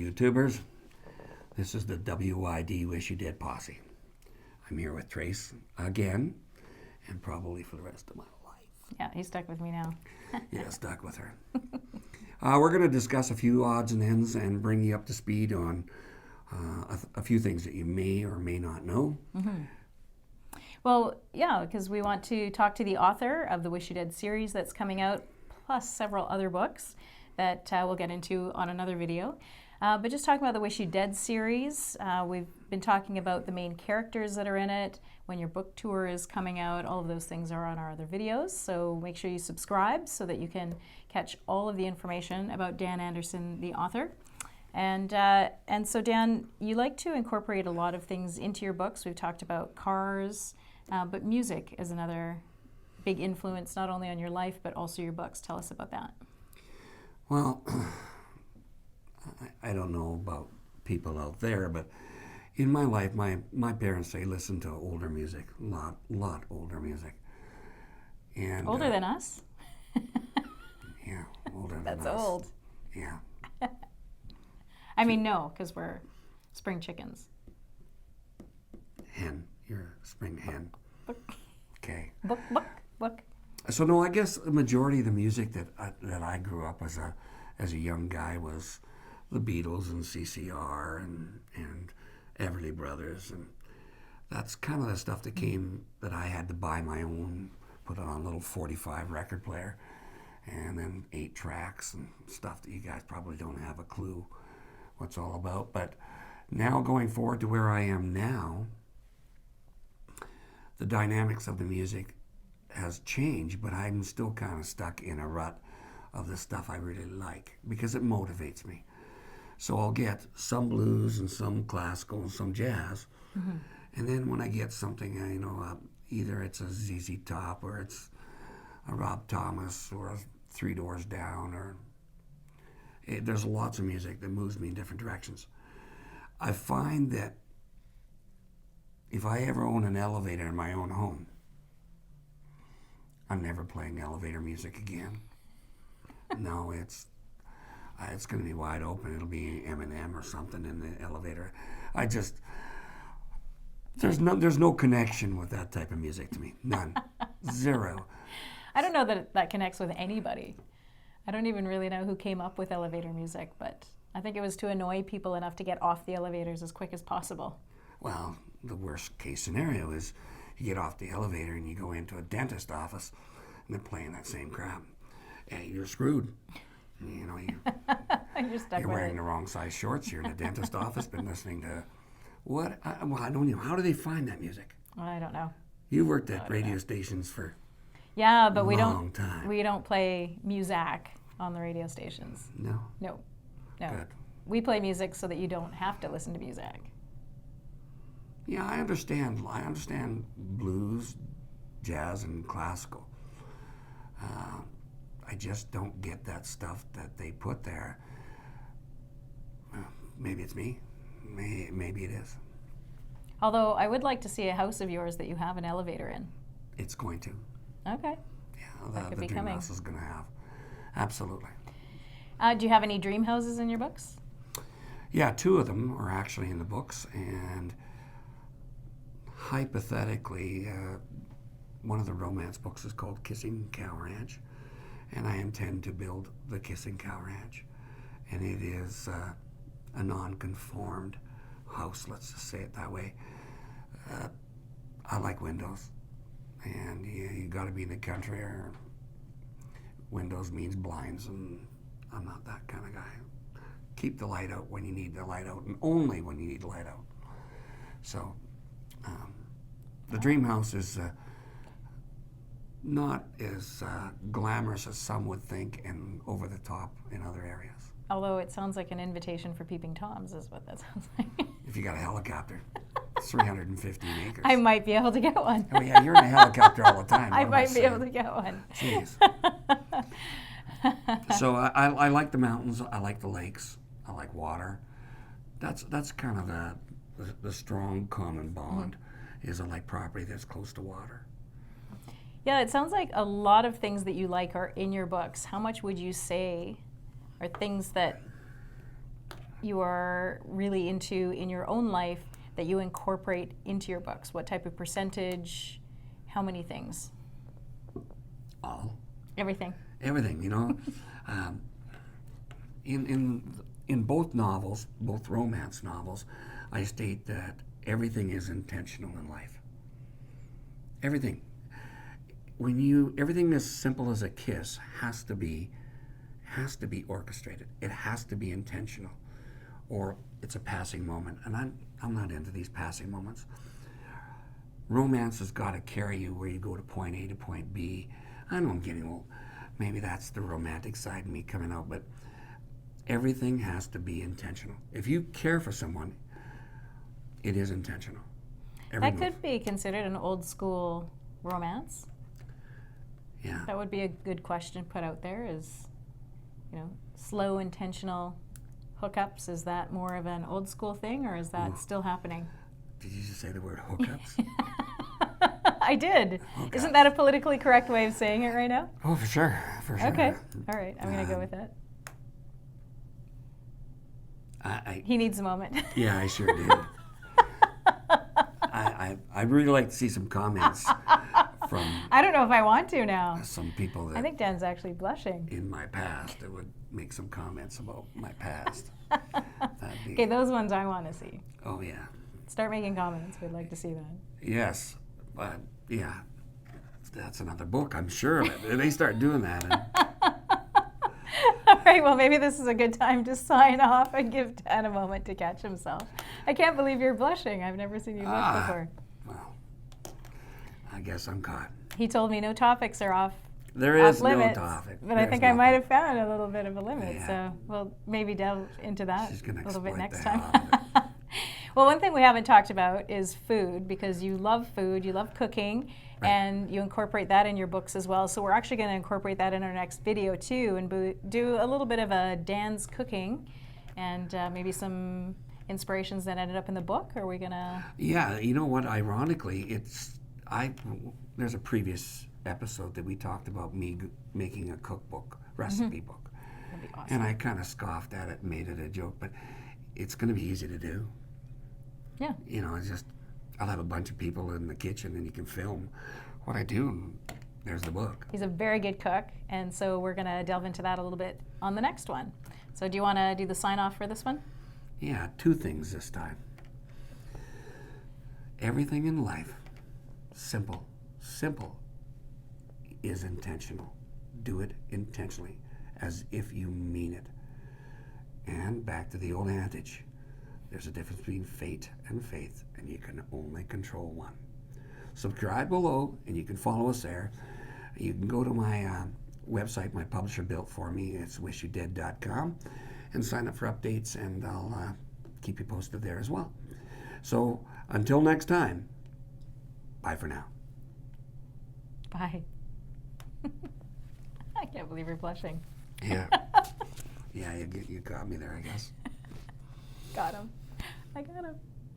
YouTubers. This is the WYD Wish You Dead posse. I'm here with Trace again, and probably for the rest of my life. Yeah, he's stuck with me now. Yeah, stuck with her. We're going to discuss a few odds and ends and bring you up to speed on a few things that you may or may not know. Mm-hmm. Well, yeah, because we want to talk to the author of the Wish You Dead series that's coming out, plus several other books that we'll get into on another video. But just talking about the Wish You Dead series, we've been talking about the main characters that are in it, when your book tour is coming out. All of those things are on our other videos, so make sure you subscribe so that you can catch all of the information about Dan Andersen, the author. And so Dan, you like to incorporate a lot of things into your books. We've talked about cars, but music is another big influence, not only on your life, but also your books. Tell us about that. Well, I don't know about people out there, but in my life, my parents, they listened to older music, a lot older music. And older than us? Yeah, older than us. That's old. Yeah. I mean, no, because we're spring chickens. Hen. You're a spring hen. Okay. Book. So no, I guess the majority of the music that I grew up as a young guy was the Beatles and CCR and Everly Brothers, and that's kind of the stuff that came that I had to buy my own, put it on a little 45 record player, and then 8 tracks and stuff that you guys probably don't have a clue what's all about. But now going forward to where I am now, the dynamics of the music has changed, but I'm still kind of stuck in a rut of the stuff I really like because it motivates me. So I'll get some blues and some classical and some jazz, and then when I get something, either it's a ZZ Top or it's a Rob Thomas or a Three Doors Down, or there's lots of music that moves me in different directions. I find that if I ever own an elevator in my own home, I'm never playing elevator music again. No, it's going to be wide open. It'll be Eminem or something in the elevator. There's no connection with that type of music to me. None. Zero. I don't know that connects with anybody. I don't even really know who came up with elevator music, but I think it was to annoy people enough to get off the elevators as quick as possible. Well, the worst case scenario is you get off the elevator and you go into a dentist office and they're playing that same crap. Hey, you're screwed. You're stuck you're with wearing it. the wrong size shorts. You're in a dentist office, been listening to what? I don't know. How do they find that music? I don't know. You worked at radio stations for Yeah, but a we long time. We don't play music on the radio stations. No. No. Good. We play music so that you don't have to listen to music. Yeah, I understand. I understand blues, jazz, and classical. I just don't get that stuff that they put there. Maybe it's me. Maybe it is. Although I would like to see a house of yours that you have an elevator in. It's going to. Okay. Yeah, the dream coming. house is going to have. Absolutely. Do you have any dream houses in your books? Yeah, 2 of them are actually in the books, and hypothetically, one of the romance books is called Kissing Cow Ranch, and I intend to build the Kissing Cow Ranch, and it is a non-conformed house, let's just say it that way. I like windows, and you got to be in the country, or windows means blinds, and I'm not that kind of guy. Keep the light out when you need the light out, and only when you need the light out. So the dream house is not as glamorous as some would think and over the top in other areas. Although it sounds like an invitation for peeping toms is what that sounds like. If you got a helicopter, 315 acres. I might be able to get one. Oh yeah, you're in a helicopter all the time. I might be able to get one. Jeez. So I like the mountains. I like the lakes. I like water. That's kind of the strong common bond. Is I like property that's close to water. Yeah, it sounds like a lot of things that you like are in your books. How much would you say are things that you are really into in your own life that you incorporate into your books? What type of percentage? How many things? All. Everything. Everything, you know. In both novels, both romance novels, I state that everything is intentional in life. Everything. Everything as simple as a kiss has to be orchestrated. It has to be intentional, or it's a passing moment. And I'm not into these passing moments. Romance has got to carry you where you go to point A to point B. I know I'm getting old. Maybe that's the romantic side of me coming out, but everything has to be intentional. If you care for someone, it is intentional. That could be considered an old school romance. Yeah. That would be a good question put out there is, you know, slow, intentional hookups. Is that more of an old school thing, or is that still happening? Did you just say the word hookups? I did. Hookups. Isn't that a politically correct way of saying it right now? Oh, for sure. For sure. Okay. All right. I'm going to go with that. He needs a moment. Yeah, I sure did. I'd really like to see some comments from I don't know if I want to now. some people that I think Dan's actually blushing. in my past that would make some comments about my past. Okay, those ones I want to see. Oh, yeah. Start making comments. We'd like to see that. Yes, but yeah, that's another book, I'm sure of it. They start doing that. All right, well, maybe this is a good time to sign off and give Dan a moment to catch himself. I can't believe you're blushing. I've never seen you blush before. Well, I guess I'm caught. He told me no topics are off There is limits, no topic. but I think I might have found a little bit of a limit, Yeah. so we'll maybe delve into that She's gonna a little bit exploit next the hell time. out of it. Well, one thing we haven't talked about is food, because you love food, you love cooking, Right. and you incorporate that in your books as well. So we're actually going to incorporate that in our next video too, and do a little bit of a Dan's cooking, and maybe some inspirations that ended up in the book. Are we going to? Yeah, you know what? Ironically, there's a previous episode that we talked about me making a cookbook, recipe book. That'd be awesome. And I kind of scoffed at it and made it a joke, but it's going to be easy to do. Yeah. You know, it's just, I'll have a bunch of people in the kitchen and you can film what I do, and there's the book. He's a very good cook, and so we're going to delve into that a little bit on the next one. So do you want to do the sign off for this one? Yeah, 2 things this time. Everything in life, simple, is intentional. Do it intentionally, as if you mean it. And back to the old adage, there's a difference between fate and faith, and you can only control one. Subscribe below, and you can follow us there. You can go to my website my publisher built for me. It's wishyoudead.com, and sign up for updates, and I'll keep you posted there as well. So until next time, bye for now. Bye. I can't believe you're blushing. Yeah. Yeah, you got me there, I guess. Got him. I got him.